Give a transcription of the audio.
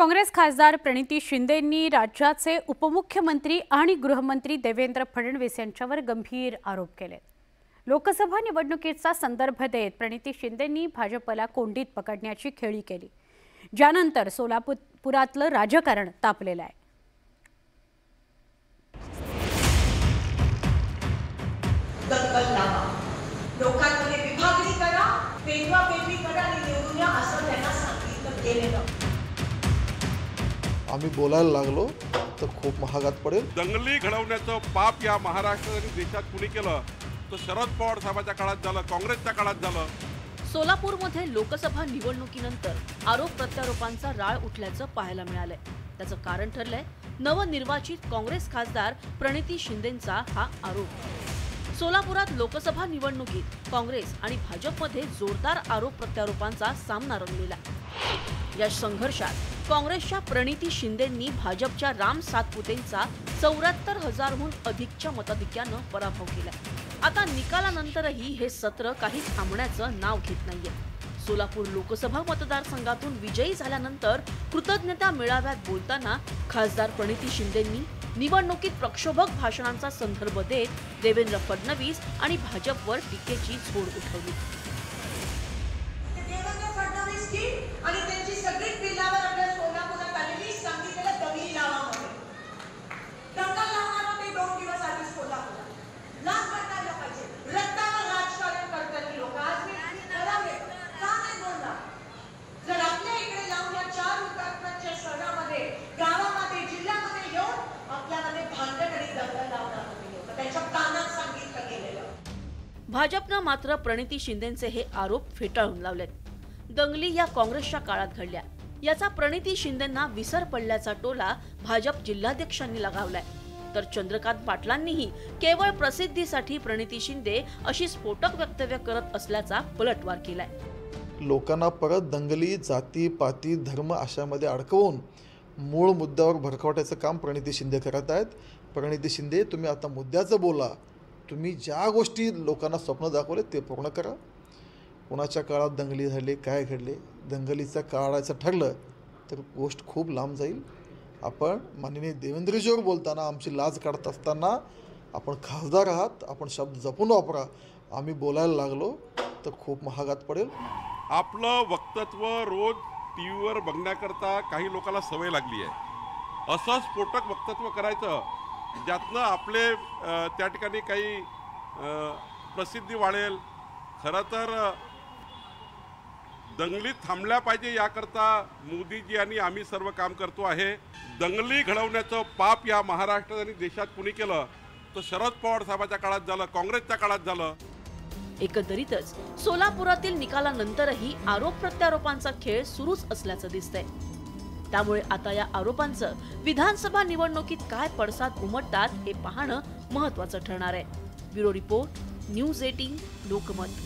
काँग्रेस खासदार प्रणिती शिंदेंनी राज्याचे उपमुख्यमंत्री आणि गृहमंत्री देवेंद्र फडणवीस यांच्यावर गंभीर आरोप केले। लोकसभा निवडणुकीचा संदर्भ देत प्रणिती शिंदेंनी भाजपला कोंडीत पकडण्याची खेळी केली, ज्यानंतर सोलापुरातलं राजकारण तापलेलं आहे। लोकांमध्ये विभागणी करा, पेटवा-पेटवी करा आणि निवडून या असं त्यांना सांगितलं गेलेलं। आम्ही बोलायला लागलो तर खूप महागात पडेल। दंगली घडवण्याचं पाप या महाराष्ट्र आणि देशात कुणी केलं तर शरद पवार साहेबांच्या काळात झालं, काँग्रेसच्या काळात झालं। सोलापूरमध्ये लोकसभा निवडणुकीनंतर आरोप प्रत्यारोपांचा राळ उठल्याचं पाहायला मिळालंय। त्याचं कारण ठरलंय नवनिर्वाचित काँग्रेस खासदार प्रणिती शिंदेंचा हा आरोप। सोलापुरात लोकसभा निवडणुकीत काँग्रेस आणि भाजपमध्ये जोरदार आरोप प्रत्यारोपांचा सामना रंगलेला। या संघर्षात काँग्रेसच्या प्रणिती शिंदेंनी भाजपच्या राम सातपुतेंचा 74,000हून अधिकच्या मताधिक्यानं पराभव केला। आता निकालानंतरही हे सत्र काही थांबण्याचं नाव घेत नाहीये। सोलापूर लोकसभा मतदारसंघातून विजयी झाल्यानंतर कृतज्ञता मेळाव्यात बोलताना खासदार प्रणिती शिंदेंनी निवडणुकीत प्रक्षोभक भाषणांचा संदर्भ देत देवेंद्र फडणवीस आणि भाजपवर टीकेची झोड उठवली। देवेंद्र फडणवीसची आणि त्यांची सगळी पिल्लावर आपल्या सोलापुरात आलेली सांगितलेलं दंगली लावामध्ये दंगल लावणार होते 2 दिवस आधी सोलापुरात। लाच वाटायला पाहिजे, रक्तावर राजकारण करतात लोक। आज मी करावे का नाही बोलणार? जर आपल्या इकडे लावून या 4 हुतात्म्यांच्या शहरामध्ये, गावामध्ये, जिल्ह्यामध्ये येऊन आपल्यामध्ये भांडण आणि दंगल लावणार होते लोक, त्यांच्या कानात सांगितलं गेलेलं। भाजपनं मात्र प्रणिती शिंदेंचे हे आरोप फेटाळून लावलेत। दंगली या काँग्रेसच्या काळात घडल्या, याचा प्रणिती शिंदेंना विसर पडल्याचा टोला भाजप जिल्हाध्यक्षांनी लगावलाय। तर चंद्रकांत पाटलांनीही केवळ प्रसिद्धीसाठी प्रणिती शिंदे अशी स्फोटक वक्तव्य करत असल्याचा पलटवार केलाय। लोकांना परत दंगली, जाती पाती, धर्म अशामध्ये अडकवून मूळ मुद्द्यावर भरकवण्याचं काम प्रणिती शिंदे करत आहेत। प्रणिती शिंदे, तुम्ही आता मुद्द्याचं बोला। तुम्ही ज्या गोष्टी लोकांना स्वप्न दाखवले ते पूर्ण करा। कोणाच्या काळात दंगली झाले, काय घडले, दंगलीचं काढायचं ठरलं तर गोष्ट खूप लांब जाईल। आपण माननीय देवेंद्रजीवर बोलताना, आमची लाज काढत असताना आपण खासदार आहात, आपण शब्द जपून वापरा। आम्ही बोलायला लागलो तर खूप महागात पडेल। आपलं वक्तव्य रोज टीव्हीवर बघण्याकरता काही लोकांना सवय लागली आहे। असं स्फोटक वक्तव्य करायचं ज्यातनं आपले त्या ठिकाणी काही प्रसिद्धी वाढेल। खरं तर दंगली थांबल्या पाहिजे याकरता मोदीजी आणि आम्ही सर्व काम करतो आहे। दंगली घडवण्याचं पाप या महाराष्ट्र आणि देशात कुणी केलं तर शरद पवार साहेबांच्या काळात झालं, काँग्रेसच्या काळात झालं। एकंदरीतच सोलापुरातील निकालानंतरही आरोप प्रत्यारोपांचा खेळ सुरूच असल्याचं दिसतंय। त्यामुळे आता या आरोपांचं विधानसभा निवडणुकीत काय पडसाद उमटतात हे पाहणं महत्त्वाचं ठरणार आहे। Bureau report, news 18 Lokmat.